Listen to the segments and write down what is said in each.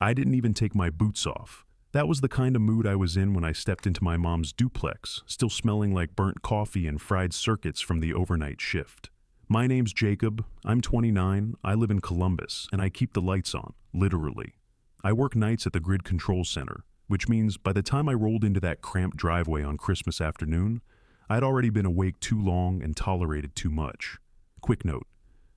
I didn't even take my boots off. That was the kind of mood I was in when I stepped into my mom's duplex, still smelling like burnt coffee and fried circuits from the overnight shift. My name's Jacob, I'm 29, I live in Columbus, and I keep the lights on, literally. I work nights at the grid control center, which means by the time I rolled into that cramped driveway on Christmas afternoon, I'd already been awake too long and tolerated too much. Quick note: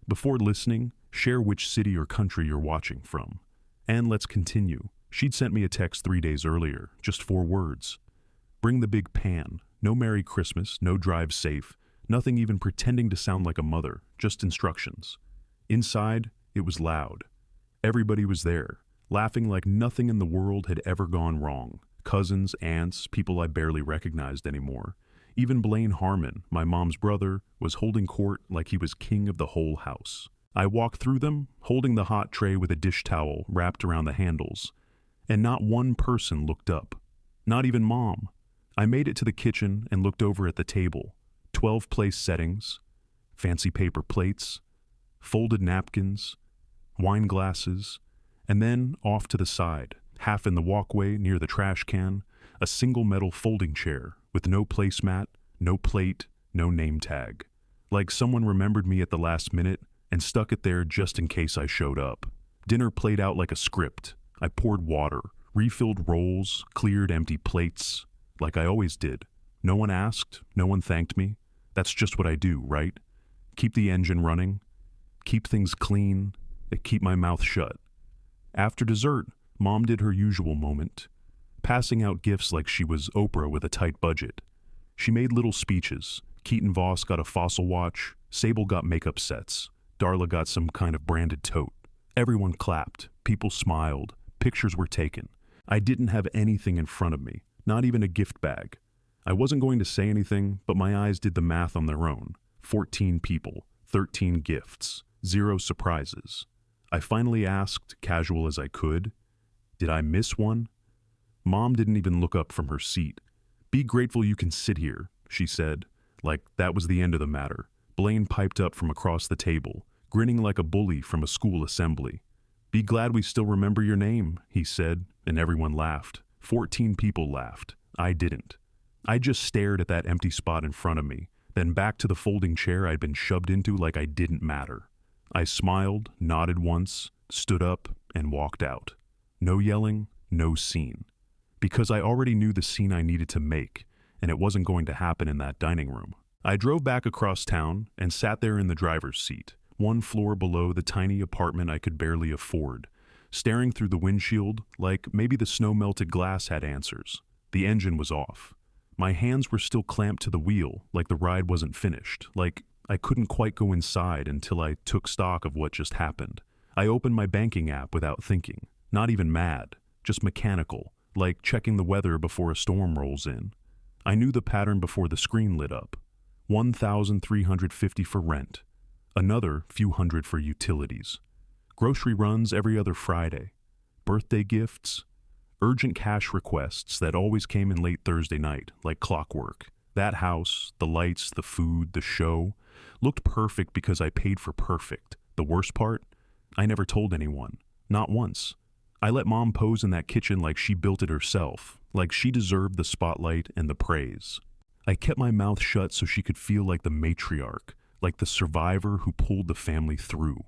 before listening, share which city or country you're watching from. And let's continue. She'd sent me a text 3 days earlier, just 4 words. Bring the big pan. No Merry Christmas, no drive safe, nothing even pretending to sound like a mother, just instructions. Inside, it was loud. Everybody was there, laughing like nothing in the world had ever gone wrong. Cousins, aunts, people I barely recognized anymore. Even Blaine Harmon, my mom's brother, was holding court like he was king of the whole house. I walked through them, holding the hot tray with a dish towel wrapped around the handles, and not one person looked up. Not even Mom. I made it to the kitchen and looked over at the table. 12 place settings, fancy paper plates, folded napkins, wine glasses, and then off to the side, half in the walkway near the trash can, a single metal folding chair with no placemat, no plate, no name tag. Like someone remembered me at the last minute and stuck it there just in case I showed up. Dinner played out like a script. I poured water, refilled rolls, cleared empty plates, like I always did. No one asked, no one thanked me. That's just what I do, right? Keep the engine running, keep things clean, and keep my mouth shut. After dessert, Mom did her usual moment, passing out gifts like she was Oprah with a tight budget. She made little speeches. Keaton Voss got a Fossil watch, Sable got makeup sets, Darla got some kind of branded tote. Everyone clapped, people smiled, pictures were taken. I didn't have anything in front of me, not even a gift bag. I wasn't going to say anything, but my eyes did the math on their own. 14 people, 13 gifts, 0 surprises. I finally asked, casual as I could, did I miss one? Mom didn't even look up from her seat. Be grateful you can sit here, she said, like that was the end of the matter. Blaine piped up from across the table, grinning like a bully from a school assembly. Be glad we still remember your name, he said, and everyone laughed. 14 people laughed. I didn't. I just stared at that empty spot in front of me, then back to the folding chair I'd been shoved into like I didn't matter. I smiled, nodded once, stood up, and walked out. No yelling, no scene. Because I already knew the scene I needed to make, and it wasn't going to happen in that dining room. I drove back across town and sat there in the driver's seat, 1 floor below the tiny apartment I could barely afford, staring through the windshield like maybe the snow-melted glass had answers. The engine was off. My hands were still clamped to the wheel, like the ride wasn't finished, like I couldn't quite go inside until I took stock of what just happened. I opened my banking app without thinking, not even mad, just mechanical, like checking the weather before a storm rolls in. I knew the pattern before the screen lit up. $1,350 for rent, another few hundred for utilities. Grocery runs every other Friday. Birthday gifts. Urgent cash requests that always came in late Thursday night, like clockwork. That house, the lights, the food, the show, looked perfect because I paid for perfect. The worst part? I never told anyone. Not once. I let Mom pose in that kitchen like she built it herself, like she deserved the spotlight and the praise. I kept my mouth shut so she could feel like the matriarch, like the survivor who pulled the family through.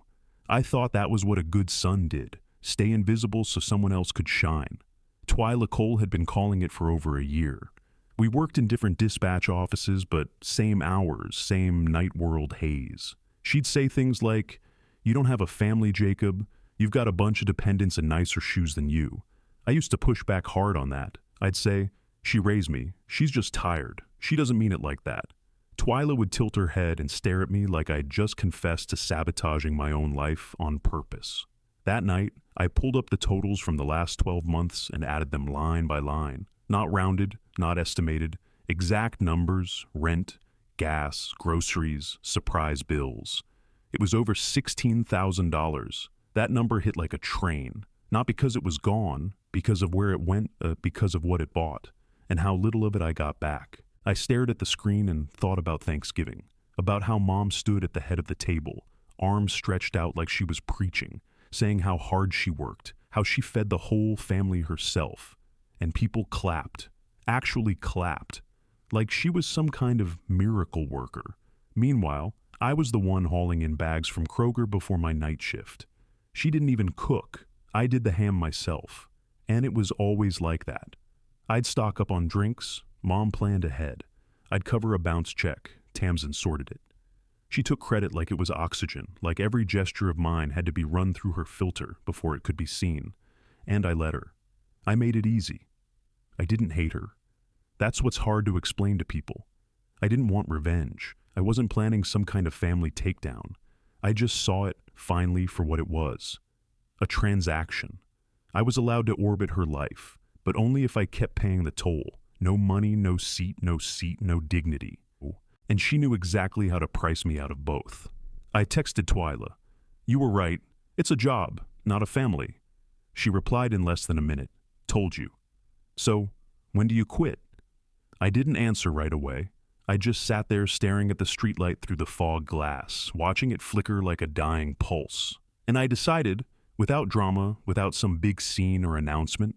I thought that was what a good son did, stay invisible so someone else could shine. Twyla Cole had been calling it for over a year. We worked in different dispatch offices, but same hours, same night world haze. She'd say things like, "You don't have a family, Jacob. You've got a bunch of dependents and nicer shoes than you." I used to push back hard on that. I'd say, "She raised me. She's just tired. She doesn't mean it like that." Twyla would tilt her head and stare at me like I'd just confessed to sabotaging my own life on purpose. That night, I pulled up the totals from the last 12 months and added them line by line. Not rounded, not estimated, exact numbers, rent, gas, groceries, surprise bills. It was over $16,000. That number hit like a train, not because it was gone, because of where it went, because of what it bought, and how little of it I got back. I stared at the screen and thought about Thanksgiving, about how Mom stood at the head of the table, arms stretched out like she was preaching, saying how hard she worked, how she fed the whole family herself, and people clapped, actually clapped, like she was some kind of miracle worker. Meanwhile, I was the one hauling in bags from Kroger before my night shift. She didn't even cook. I did the ham myself. And it was always like that. I'd stock up on drinks, Mom planned ahead. I'd cover a bounce check, Tamsin sorted it. She took credit like it was oxygen, like every gesture of mine had to be run through her filter before it could be seen. And I let her. I made it easy. I didn't hate her. That's what's hard to explain to people. I didn't want revenge. I wasn't planning some kind of family takedown. I just saw it, finally, for what it was. A transaction. I was allowed to orbit her life, but only if I kept paying the toll. No money, no seat, no dignity. And she knew exactly how to price me out of both. I texted Twyla, "You were right. It's a job, not a family." She replied in less than a minute, "Told you." "So, when do you quit?" I didn't answer right away. I just sat there staring at the streetlight through the fog glass, watching it flicker like a dying pulse. And I decided, without drama, without some big scene or announcement,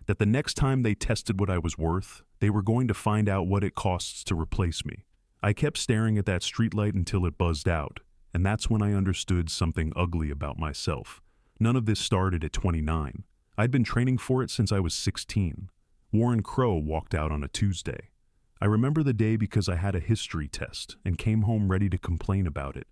that the next time they tested what I was worth, they were going to find out what it costs to replace me. I kept staring at that streetlight until it buzzed out, and that's when I understood something ugly about myself. None of this started at 29. I'd been training for it since I was 16. Warren Crow walked out on a Tuesday. I remember the day because I had a history test and came home ready to complain about it.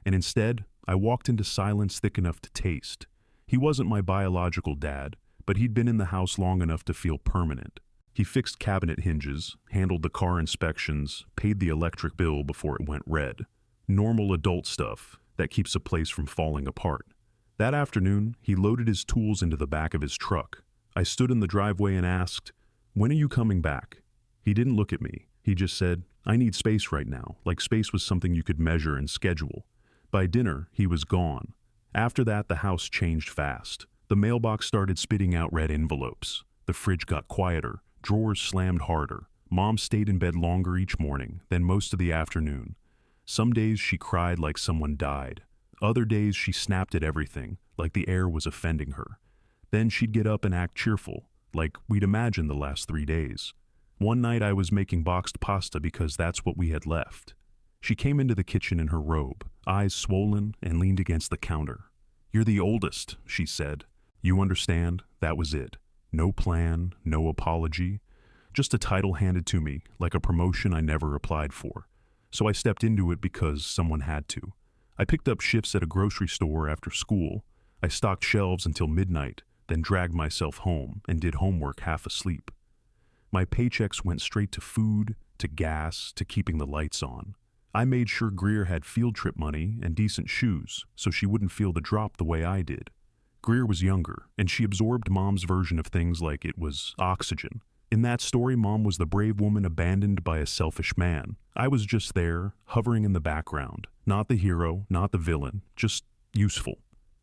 And instead, I walked into silence thick enough to taste. He wasn't my biological dad, but he'd been in the house long enough to feel permanent. He fixed cabinet hinges, handled the car inspections, paid the electric bill before it went red. Normal adult stuff that keeps a place from falling apart. That afternoon, he loaded his tools into the back of his truck. I stood in the driveway and asked, "When are you coming back?" He didn't look at me. He just said, "I need space right now," like space was something you could measure and schedule. By dinner, he was gone. After that, the house changed fast. The mailbox started spitting out red envelopes. The fridge got quieter. Drawers slammed harder. Mom stayed in bed longer each morning, then most of the afternoon. Some days she cried like someone died. Other days she snapped at everything, like the air was offending her. Then she'd get up and act cheerful, like we'd imagined the last 3 days. One night I was making boxed pasta because that's what we had left. She came into the kitchen in her robe, eyes swollen, and leaned against the counter. "You're the oldest," she said. "You understand? That was it. No plan, no apology. Just a title handed to me, like a promotion I never applied for. So I stepped into it because someone had to. I picked up shifts at a grocery store after school. I stocked shelves until midnight, then dragged myself home and did homework half asleep. My paychecks went straight to food, to gas, to keeping the lights on. I made sure Greer had field trip money and decent shoes so she wouldn't feel the drop the way I did. Greer was younger, and she absorbed Mom's version of things like it was oxygen. In that story, Mom was the brave woman abandoned by a selfish man. I was just there, hovering in the background. Not the hero, not the villain, just useful.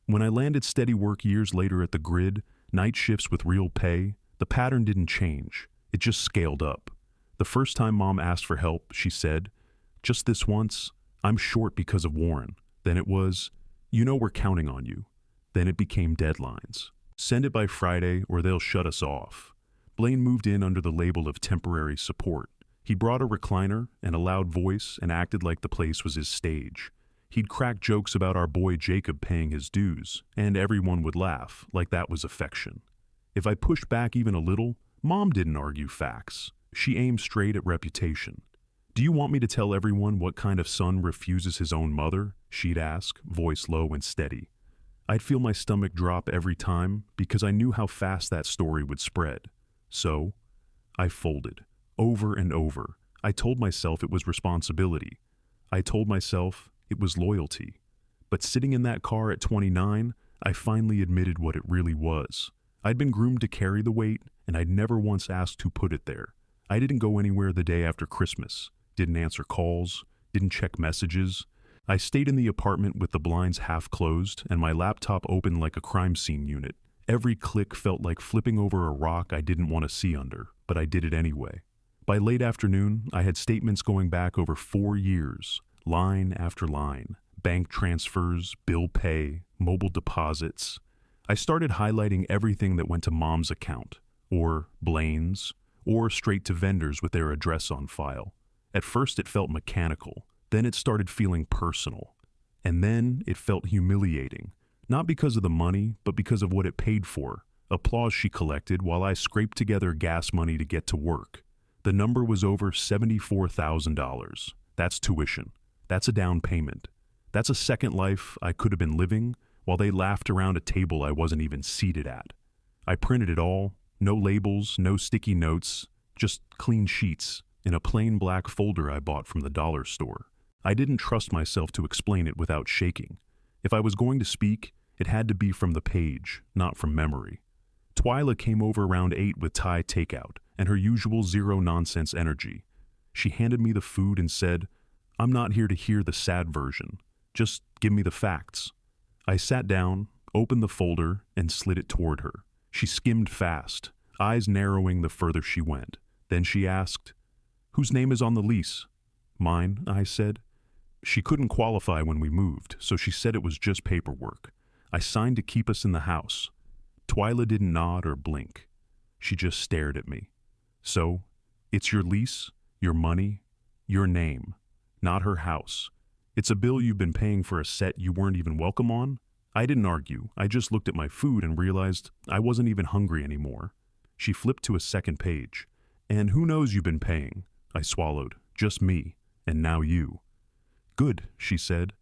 When I landed steady work years later at the grid, night shifts with real pay, the pattern didn't change. It just scaled up. The first time Mom asked for help, she said, "Just this once, I'm short because of Warren." Then it was, "You know we're counting on you." Then it became deadlines. "Send it by Friday or they'll shut us off." Blaine moved in under the label of temporary support. He brought a recliner and a loud voice and acted like the place was his stage. He'd crack jokes about our boy Jacob paying his dues, and everyone would laugh, like that was affection. If I pushed back even a little, Mom didn't argue facts. She aimed straight at reputation. "Do you want me to tell everyone what kind of son refuses his own mother?" she'd ask, voice low and steady. I'd feel my stomach drop every time because I knew how fast that story would spread. So, I folded. Over and over. I told myself it was responsibility. I told myself it was loyalty. But sitting in that car at 29, I finally admitted what it really was. I'd been groomed to carry the weight, and I'd never once asked who put it there. I didn't go anywhere the day after Christmas, didn't answer calls, didn't check messages. I stayed in the apartment with the blinds half closed and my laptop open like a crime scene unit. Every click felt like flipping over a rock I didn't want to see under, but I did it anyway. By late afternoon, I had statements going back over 4 years, line after line, bank transfers, bill pay, mobile deposits. I started highlighting everything that went to Mom's account, or Blaine's, or straight to vendors with their address on file. At first it felt mechanical, then it started feeling personal. And then it felt humiliating, not because of the money, but because of what it paid for. Applause she collected while I scraped together gas money to get to work. The number was over $74,000. That's tuition. That's a down payment. That's a second life I could have been living while they laughed around a table I wasn't even seated at. I printed it all, no labels, no sticky notes, just clean sheets in a plain black folder I bought from the dollar store. I didn't trust myself to explain it without shaking. If I was going to speak, it had to be from the page, not from memory. Twyla came over around 8 with Thai takeout and her usual zero-nonsense energy. She handed me the food and said, "I'm not here to hear the sad version. Just give me the facts." I sat down, opened the folder, and slid it toward her. She skimmed fast, eyes narrowing the further she went. Then she asked, "Whose name is on the lease?" "Mine," I said. She couldn't qualify when we moved, so she said it was just paperwork. I signed to keep us in the house. Twyla didn't nod or blink. She just stared at me. "So, it's your lease, your money, your name, not her house. It's a bill you've been paying for a set you weren't even welcome on?" I didn't argue. I just looked at my food and realized I wasn't even hungry anymore. She flipped to a second page. "And who knows you've been paying?" I swallowed. "Just me. And now you." "Good," she said.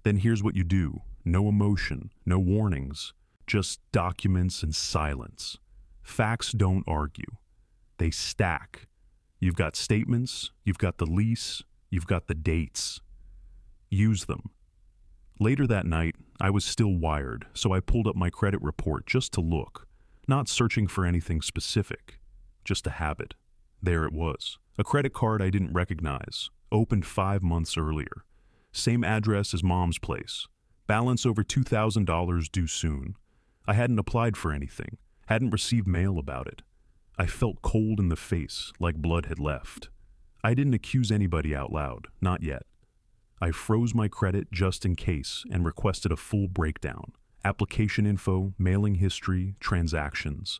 "Then here's what you do. No emotion, no warnings, just documents and silence. Facts don't argue. They stack. You've got statements, you've got the lease, you've got the dates. Use them." Later that night, I was still wired, so I pulled up my credit report just to look, not searching for anything specific, just a habit. There it was. A credit card I didn't recognize, opened 5 months earlier. Same address as Mom's place. Balance over $2,000 due soon. I hadn't applied for anything, hadn't received mail about it. I felt cold in the face, like blood had left. I didn't accuse anybody out loud, not yet. I froze my credit just in case and requested a full breakdown. Application info, mailing history, transactions.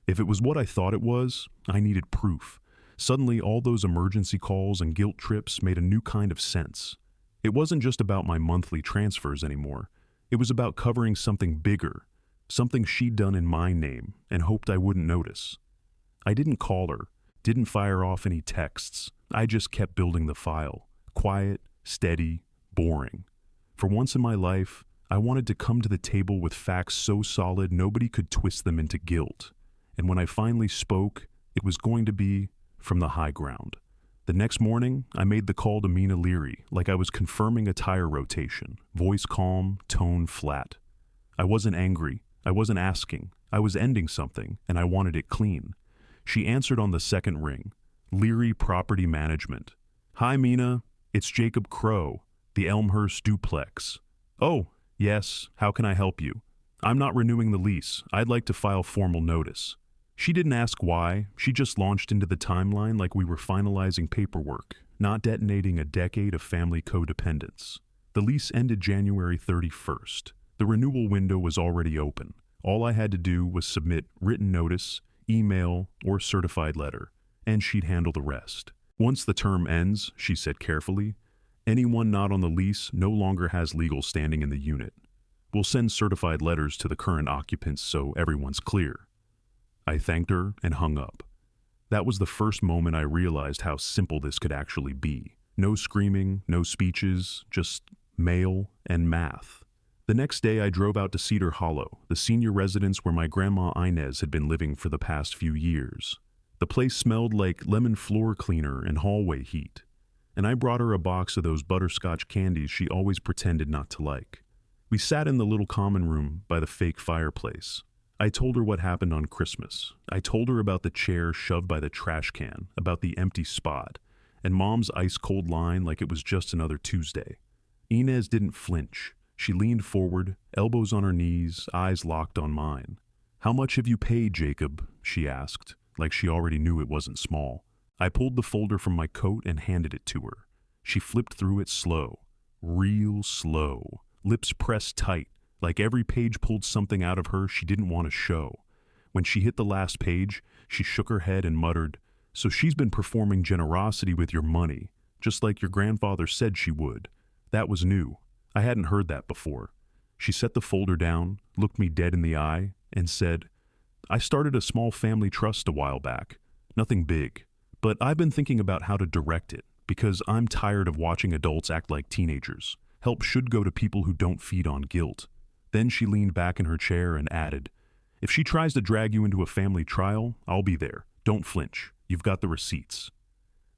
If it was what I thought it was, I needed proof. Suddenly, all those emergency calls and guilt trips made a new kind of sense. It wasn't just about my monthly transfers anymore. It was about covering something bigger, something she'd done in my name and hoped I wouldn't notice. I didn't call her, didn't fire off any texts. I just kept building the file. Quiet, steady, boring. For once in my life, I wanted to come to the table with facts so solid nobody could twist them into guilt. And when I finally spoke, it was going to be from the high ground. The next morning, I made the call to Mina Leary, like I was confirming a tire rotation, voice calm, tone flat. I wasn't angry, I wasn't asking, I was ending something, and I wanted it clean. She answered on the second ring, Leary Property Management. "Hi, Mina, it's Jacob Crow, the Elmhurst duplex." "Oh, yes, how can I help you?" "I'm not renewing the lease, I'd like to file formal notice." She didn't ask why, she just launched into the timeline like we were finalizing paperwork, not detonating a decade of family codependence. The lease ended January 31st. The renewal window was already open. All I had to do was submit written notice, email, or certified letter, and she'd handle the rest. "Once the term ends," she said carefully, "anyone not on the lease no longer has legal standing in the unit. We'll send certified letters to the current occupants so everyone's clear." I thanked her and hung up. That was the first moment I realized how simple this could actually be. No screaming, no speeches, just mail and math. The next day I drove out to Cedar Hollow, the senior residence where my grandma Inez had been living for the past few years. The place smelled like lemon floor cleaner and hallway heat, and I brought her a box of those butterscotch candies she always pretended not to like. We sat in the little common room by the fake fireplace. I told her what happened on Christmas. I told her about the chair shoved by the trash can, about the empty spot, and Mom's ice-cold line like it was just another Tuesday. Inez didn't flinch. She leaned forward, elbows on her knees, eyes locked on mine. "How much have you paid, Jacob?" she asked, like she already knew it wasn't small. I pulled the folder from my coat and handed it to her. She flipped through it slow, real slow, lips pressed tight, Like every page pulled something out of her she didn't want to show. When she hit the last page, she shook her head and muttered, "So she's been performing generosity with your money, just like your grandfather said she would." That was new. I hadn't heard that before. She set the folder down, looked me dead in the eye, and said, "I started a small family trust a while back. Nothing big. But I've been thinking about how to direct it, because I'm tired of watching adults act like teenagers. Help should go to people who don't feed on guilt." Then she leaned back in her chair and added, "If she tries to drag you into a family trial, I'll be there. Don't flinch. You've got the receipts."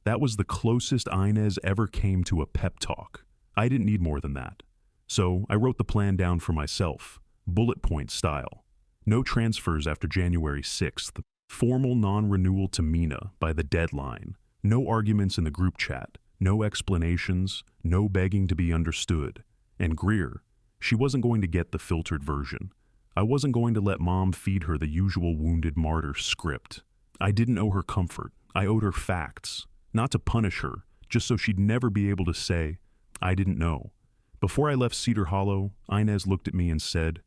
That was the closest Inez ever came to a pep talk. I didn't need more than that. So I wrote the plan down for myself, bullet point style. No transfers after January 6th. Formal non-renewal to Mina by the deadline. No arguments in the group chat. No explanations. No begging to be understood. And Greer, she wasn't going to get the filtered version. I wasn't going to let Mom feed her the usual wounded martyr script. I didn't owe her comfort. I owed her facts. Not to punish her, just so she'd never be able to say, "I didn't know." Before I left Cedar Hollow, Inez looked at me and said,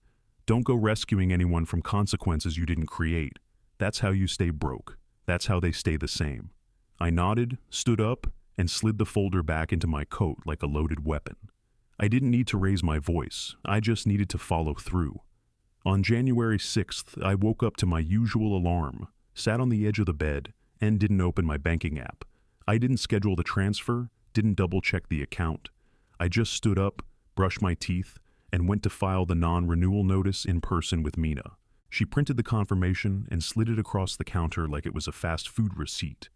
"Don't go rescuing anyone from consequences you didn't create. That's how you stay broke. That's how they stay the same." I nodded, stood up, and slid the folder back into my coat like a loaded weapon. I didn't need to raise my voice. I just needed to follow through. On January 6th, I woke up to my usual alarm, sat on the edge of the bed, and didn't open my banking app. I didn't schedule the transfer, didn't double-check the account. I just stood up, brushed my teeth, and went to file the non-renewal notice in person with Mina. She printed the confirmation and slid it across the counter like it was a fast food receipt.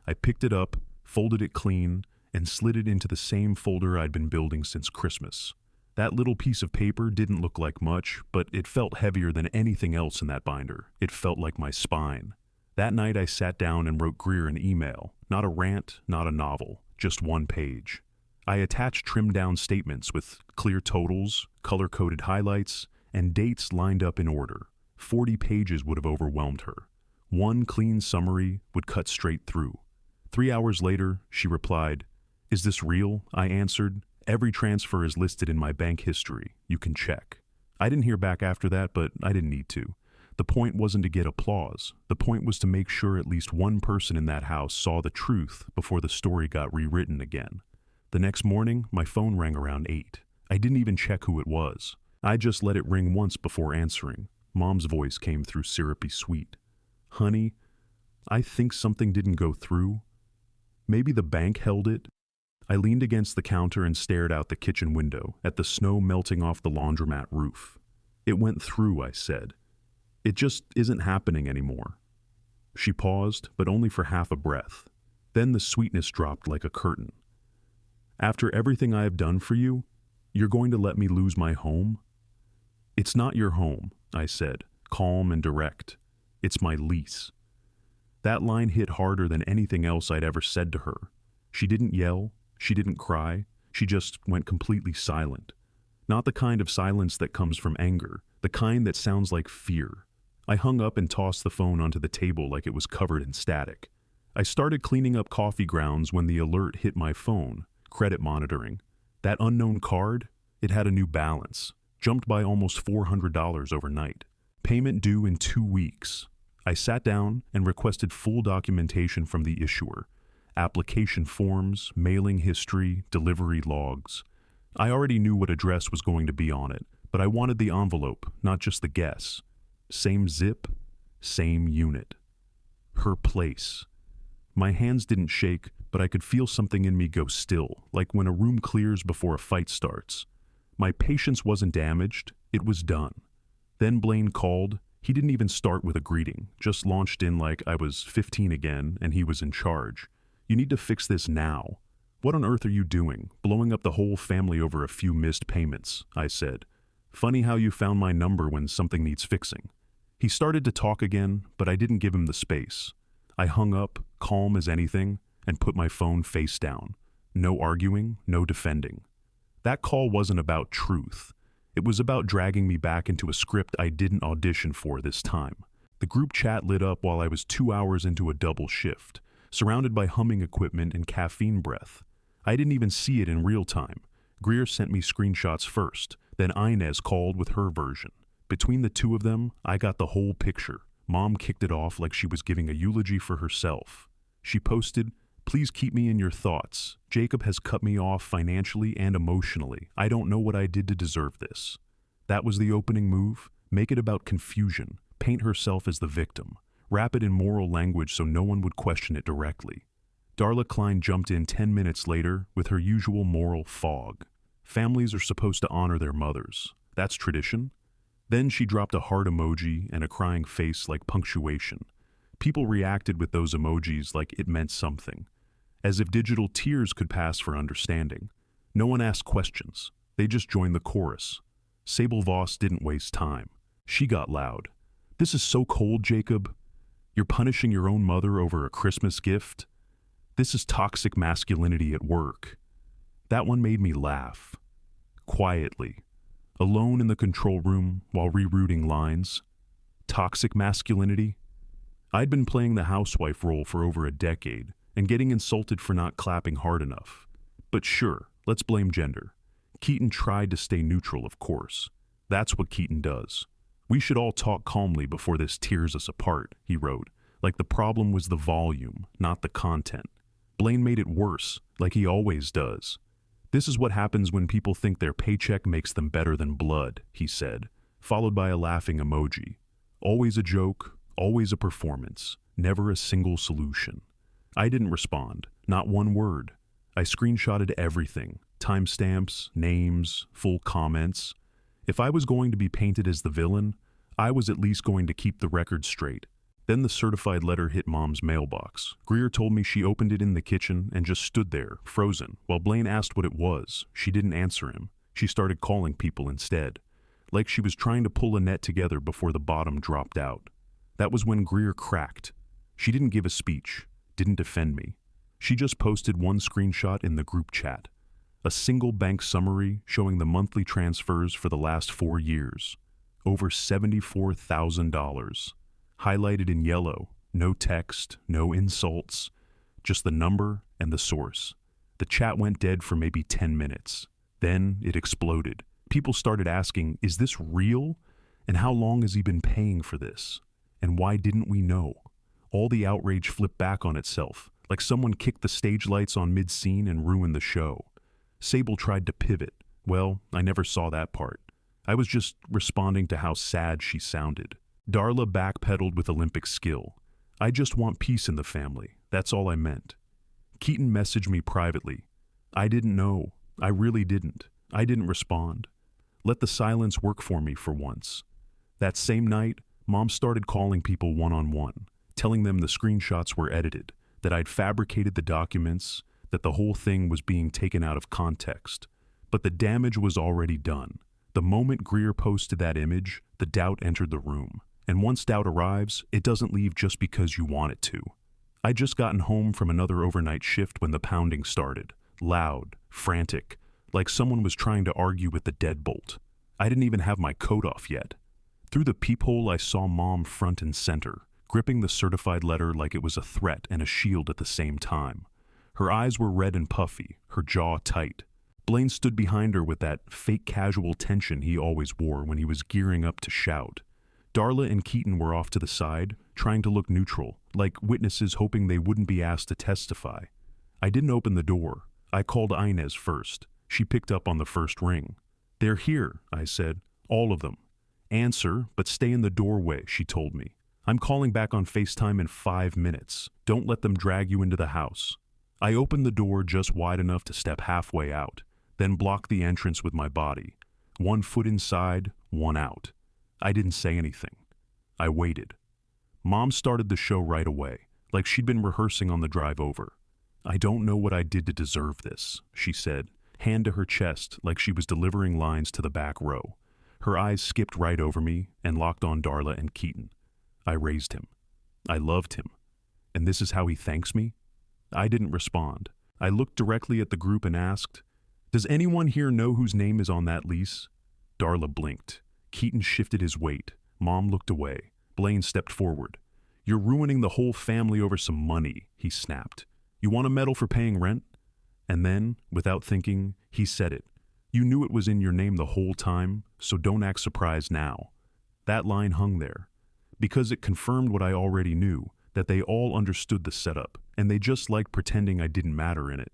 I picked it up, folded it clean, and slid it into the same folder I'd been building since Christmas. That little piece of paper didn't look like much, but it felt heavier than anything else in that binder. It felt like my spine. That night I sat down and wrote Greer an email. Not a rant, not a novel, just one page. I attached trimmed-down statements with clear totals, color-coded highlights, and dates lined up in order. 40 pages would have overwhelmed her. One clean summary would cut straight through. 3 hours later, she replied, "Is this real?" I answered, "Every transfer is listed in my bank history. You can check." I didn't hear back after that, but I didn't need to. The point wasn't to get applause. The point was to make sure at least one person in that house saw the truth before the story got rewritten again. The next morning, my phone rang around 8. I didn't even check who it was. I just let it ring once before answering. Mom's voice came through syrupy sweet. "Honey, I think something didn't go through. Maybe the bank held it." I leaned against the counter and stared out the kitchen window at the snow melting off the laundromat roof. "It went through," I said. "It just isn't happening anymore." She paused, but only for half a breath. Then the sweetness dropped like a curtain. "After everything I have done for you, you're going to let me lose my home?" "It's not your home," I said, calm and direct. "It's my lease." That line hit harder than anything else I'd ever said to her. She didn't yell. She didn't cry. She just went completely silent. Not the kind of silence that comes from anger, the kind that sounds like fear. I hung up and tossed the phone onto the table like it was covered in static. I started cleaning up coffee grounds when the alert hit my phone, credit monitoring. That unknown card, it had a new balance, jumped by almost $400 overnight. Payment due in 2 weeks. I sat down and requested full documentation from the issuer. Application forms, mailing history, delivery logs. I already knew what address was going to be on it, but I wanted the envelope, not just the guess. Same zip, same unit. Her place. My hands didn't shake, but I could feel something in me go still, like when a room clears before a fight starts. My patience wasn't damaged, it was done. Then Blaine called. He didn't even start with a greeting, just launched in like I was 15 again and he was in charge. "You need to fix this now." "What on earth are you doing, blowing up the whole family over a few missed payments?" I said. "Funny how you found my number when something needs fixing." He started to talk again, but I didn't give him the space. I hung up, calm as anything, and put my phone face down. No arguing, no defending. That call wasn't about truth. It was about dragging me back into a script I didn't audition for this time. The group chat lit up while I was 2 hours into a double shift, surrounded by humming equipment and caffeine breath. I didn't even see it in real time. Greer sent me screenshots first, Then Inez called with her version. Between the two of them, I got the whole picture. Mom kicked it off like she was giving a eulogy for herself. She posted, "Please keep me in your thoughts. Jacob has cut me off financially and emotionally. I don't know what I did to deserve this." That was the opening move. Make it about confusion. Paint herself as the victim. Wrap it in moral language so no one would question it directly. Darla Klein jumped in 10 minutes later with her usual moral fog. Families are supposed to honor their mothers. That's tradition. Then she dropped a heart emoji and a crying face like punctuation. People reacted with those emojis like it meant something, as if digital tears could pass for understanding. No one asked questions. They just joined the chorus. Sable Voss didn't waste time. She got loud. "This is so cold, Jacob. You're punishing your own mother over a Christmas gift. This is toxic masculinity at work." That one made me laugh. Quietly, alone in the control room while rerouting lines. Toxic masculinity? I'd been playing the housewife role for over a decade and getting insulted for not clapping hard enough. But sure, let's blame gender. Keaton tried to stay neutral, of course. That's what Keaton does. "We should all talk calmly before this tears us apart," he wrote, like the problem was the volume, not the content. Blaine made it worse, like he always does. "This is what happens when people think their paycheck makes them better than blood," he said, followed by a laughing emoji. Always a joke, always a performance, never a single solution. I didn't respond, not one word. I screenshotted everything, timestamps, names, full comments. If I was going to be painted as the villain, I was at least going to keep the record straight. Then the certified letter hit Mom's mailbox. Greer told me she opened it in the kitchen and just stood there, frozen. While Blaine asked what it was, she didn't answer him. She started calling people instead, like she was trying to pull a net together before the bottom dropped out. That was when Greer cracked. She didn't give a speech, didn't defend me. She just posted one screenshot in the group chat. A single bank summary showing the monthly transfers for the last 4 years. Over $74,000. Highlighted in yellow, no text, no insults, just the number and the source. The chat went dead for maybe 10 minutes. Then it exploded. People started asking, "Is this real? And how long has he been paying for this? And why didn't we know?" All the outrage flipped back on itself, like someone kicked the stage lights on mid-scene and ruined the show. Sable tried to pivot. Well, I never saw that part. I was just responding to how sad she sounded. Darla backpedaled with Olympic skill. "I just want peace in the family. That's all I meant." Keaton messaged me privately. "I didn't know. I really didn't. I didn't respond. Let the silence work for me for once." That same night, Mom started calling people one-on-one, telling them the screenshots were edited, that I'd fabricated the documents, that the whole thing was being taken out of context. But the damage was already done. The moment Greer posted that image, the doubt entered the room. And once doubt arrives, it doesn't leave just because you want it to. I'd just gotten home from another overnight shift when the pounding started. Loud, frantic, like someone was trying to argue with the deadbolt. I didn't even have my coat off yet. Through the peephole, I saw Mom front and center, gripping the certified letter like it was a threat and a shield at the same time. Her eyes were red and puffy, her jaw tight. Blaine stood behind her with that fake casual tension he always wore when he was gearing up to shout. Darla and Keaton were off to the side, trying to look neutral, like witnesses hoping they wouldn't be asked to testify. I didn't open the door. I called Inez first. She picked up on the first ring. "They're here," I said. "All of them." "Answer, but stay in the doorway," she told me. "I'm calling back on FaceTime in 5 minutes. Don't let them drag you into the house." I opened the door just wide enough to step halfway out, then blocked the entrance with my body. 1 foot inside, 1 out. I didn't say anything. I waited. Mom started the show right away, like she'd been rehearsing on the drive over. "I don't know what I did to deserve this," she said, hand to her chest like she was delivering lines to the back row. Her eyes skipped right over me and locked on Darla and Keaton. "I raised him. I loved him. And this is how he thanks me?" I didn't respond. I looked directly at the group and asked, "Does anyone here know whose name is on that lease?" Darla blinked. Keaton shifted his weight. Mom looked away. Blaine stepped forward. "You're ruining the whole family over some money," he snapped. "You want a medal for paying rent?" And then, without thinking, he said it. You knew it was in your name the whole time, so don't act surprised now. That line hung there, because it confirmed what I already knew, that they all understood the setup, and they just liked pretending I didn't matter in it.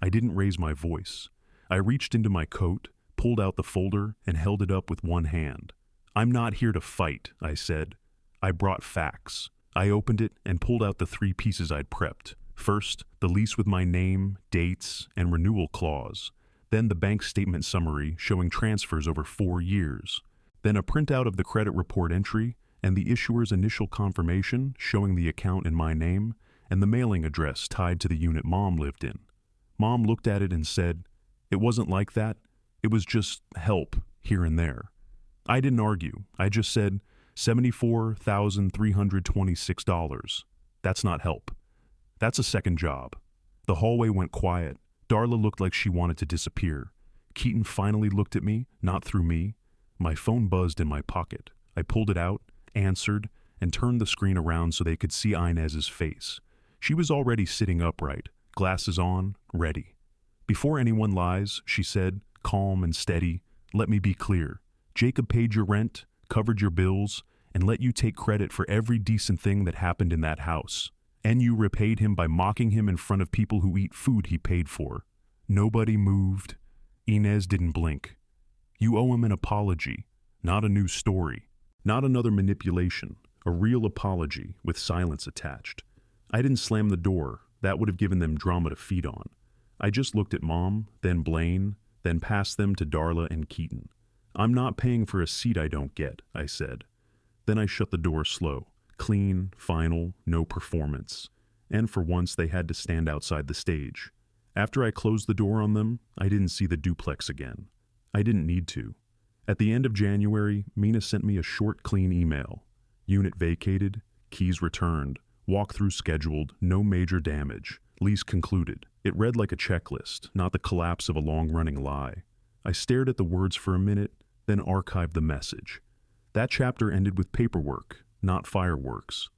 I didn't raise my voice. I reached into my coat, pulled out the folder, and held it up with one hand. I'm not here to fight, I said. I brought facts. I opened it and pulled out the 3 pieces I'd prepped. First, the lease with my name, dates, and renewal clause. Then the bank statement summary showing transfers over 4 years. Then a printout of the credit report entry and the issuer's initial confirmation showing the account in my name and the mailing address tied to the unit Mom lived in. Mom looked at it and said, "It wasn't like that. It was just help here and there." I didn't argue. I just said, $74,326. That's not help. That's a second job. The hallway went quiet. Darla looked like she wanted to disappear. Keaton finally looked at me, not through me. My phone buzzed in my pocket. I pulled it out, answered, and turned the screen around so they could see Inez's face. She was already sitting upright, glasses on, ready. "Before anyone lies," she said, calm and steady, "let me be clear. Jacob paid your rent, covered your bills, and let you take credit for every decent thing that happened in that house. And you repaid him by mocking him in front of people who eat food he paid for. Nobody moved." Inez didn't blink. "You owe him an apology, not a new story. Not another manipulation, a real apology with silence attached." I didn't slam the door. That would have given them drama to feed on. I just looked at Mom, then Blaine, then passed them to Darla and Keaton. "I'm not paying for a seat I don't get," I said. Then I shut the door slow. Clean, final, no performance. And for once they had to stand outside the stage. After I closed the door on them, I didn't see the duplex again. I didn't need to. At the end of January, Mina sent me a short, clean email. Unit vacated, keys returned, walkthrough scheduled, no major damage, lease concluded. It read like a checklist, not the collapse of a long-running lie. I stared at the words for a minute, then archived the message. That chapter ended with paperwork, not fireworks.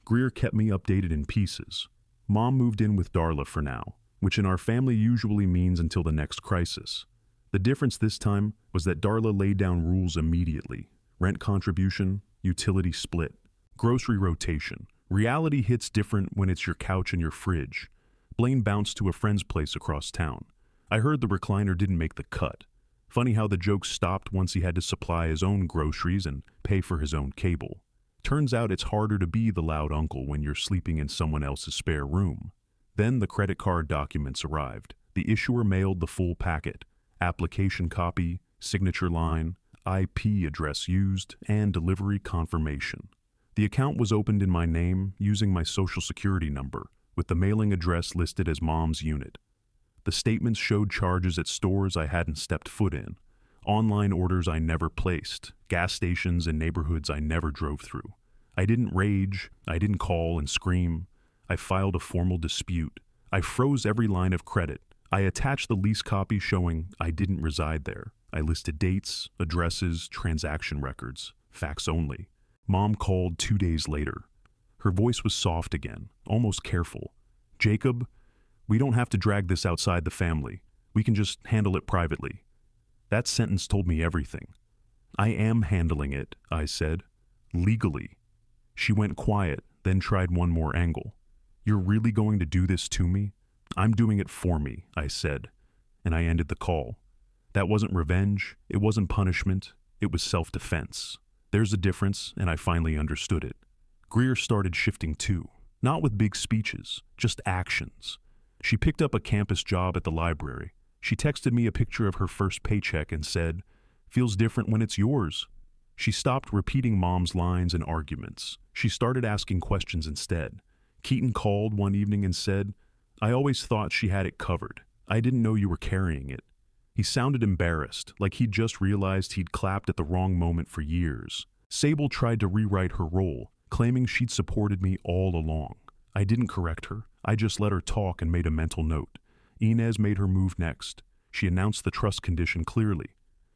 Greer kept me updated in pieces. Mom moved in with Darla for now, which in our family usually means until the next crisis. The difference this time was that Darla laid down rules immediately. Rent contribution, utility split, grocery rotation. Reality hits different when it's your couch and your fridge. Blaine bounced to a friend's place across town. I heard the recliner didn't make the cut. Funny how the joke stopped once he had to supply his own groceries and pay for his own cable. Turns out it's harder to be the loud uncle when you're sleeping in someone else's spare room. Then the credit card documents arrived. The issuer mailed the full packet. Application copy, signature line, IP address used, and delivery confirmation. The account was opened in my name using my social security number, with the mailing address listed as Mom's unit. The statements showed charges at stores I hadn't stepped foot in, online orders I never placed, gas stations and neighborhoods I never drove through. I didn't rage, I didn't call and scream. I filed a formal dispute. I froze every line of credit. I attached the lease copy showing I didn't reside there. I listed dates, addresses, transaction records, facts only. Mom called 2 days later. Her voice was soft again, almost careful. "Jacob, we don't have to drag this outside the family. We can just handle it privately." That sentence told me everything. "I am handling it," I said. "Legally." She went quiet, then tried one more angle. "You're really going to do this to me?" "I'm doing it for me," I said, and I ended the call. That wasn't revenge, it wasn't punishment, it was self-defense. There's a difference, and I finally understood it. Greer started shifting too, not with big speeches, just actions. She picked up a campus job at the library. She texted me a picture of her first paycheck and said, "Feels different when it's yours." She stopped repeating Mom's lines and arguments. She started asking questions instead. Keaton called one evening and said, "I always thought she had it covered. I didn't know you were carrying it." He sounded embarrassed, like he'd just realized he'd clapped at the wrong moment for years. Sable tried to rewrite her role, claiming she'd supported me all along. I didn't correct her. I just let her talk and made a mental note. Inez made her move next. She announced the trust condition clearly.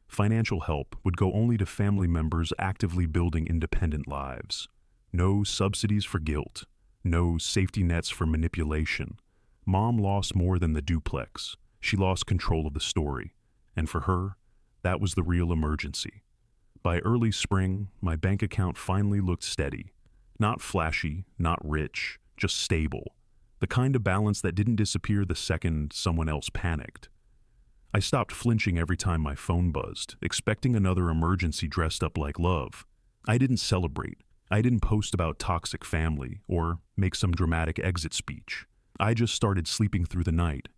Financial help would go only to family members actively building independent lives. No subsidies for guilt. No safety nets for manipulation. Mom lost more than the duplex. She lost control of the story. and for her, that was the real emergency. By early spring, my bank account finally looked steady. Not flashy, not rich, just stable. The kind of balance that didn't disappear the second someone else panicked. I stopped flinching every time my phone buzzed, expecting another emergency dressed up like love. I didn't celebrate. I didn't post about toxic family or make some dramatic exit speech. I just started sleeping through the night.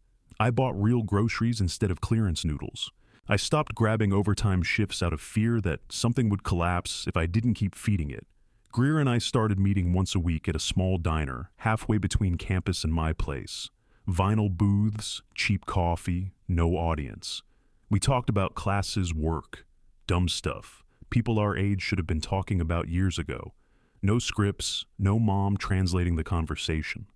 I bought real groceries instead of clearance noodles. I stopped grabbing overtime shifts out of fear that something would collapse if I didn't keep feeding it. Greer and I started meeting once a week at a small diner halfway between campus and my place. Vinyl booths, cheap coffee, no audience. We talked about classes, work, dumb stuff people our age should have been talking about years ago. No scripts, no mom translating the conversation.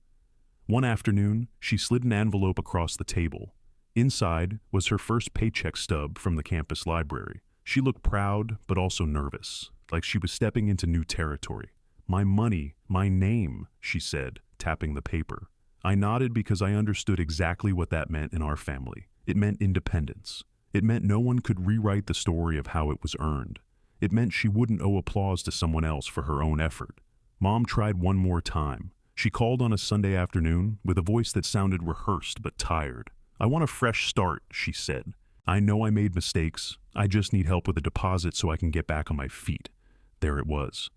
One afternoon, she slid an envelope across the table. Inside was her first paycheck stub from the campus library. She looked proud, but also nervous, like she was stepping into new territory. "My money, my name," she said, tapping the paper. I nodded because I understood exactly what that meant in our family. It meant independence. It meant no one could rewrite the story of how it was earned. It meant she wouldn't owe applause to someone else for her own effort. Mom tried one more time. She called on a Sunday afternoon with a voice that sounded rehearsed but tired. "I want a fresh start," she said. "I know I made mistakes. I just need help with a deposit so I can get back on my feet." There it was.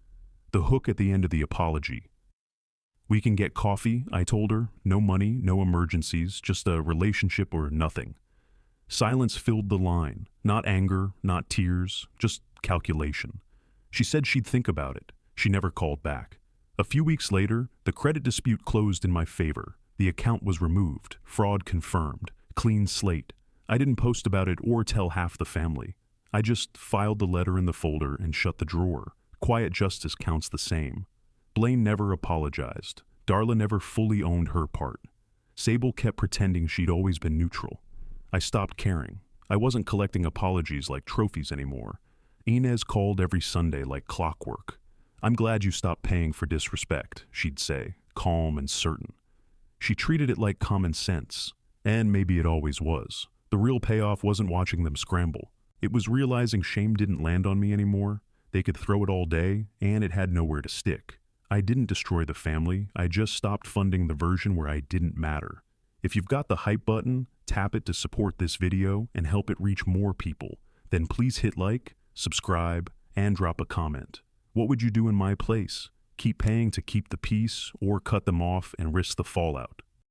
The hook at the end of the apology. "We can get coffee," I told her. "No money, no emergencies, just a relationship or nothing." Silence filled the line. Not anger, not tears, just calculation. She said she'd think about it. She never called back. A few weeks later, the credit dispute closed in my favor. The account was removed, fraud confirmed, clean slate. I didn't post about it or tell half the family. I just filed the letter in the folder and shut the drawer. Quiet justice counts the same. Blaine never apologized. Darla never fully owned her part. Sable kept pretending she'd always been neutral. I stopped caring. I wasn't collecting apologies like trophies anymore. Inez called every Sunday like clockwork. "I'm glad you stopped paying for disrespect," she'd say, calm and certain. She treated it like common sense, and maybe it always was. The real payoff wasn't watching them scramble. It was realizing shame didn't land on me anymore. They could throw it all day, and it had nowhere to stick. I didn't destroy the family. I just stopped funding the version where I didn't matter. If you've got the hype button, tap it to support this video and help it reach more people. Then please hit like, subscribe, and drop a comment. What would you do in my place? Keep paying to keep the peace or cut them off and risk the fallout?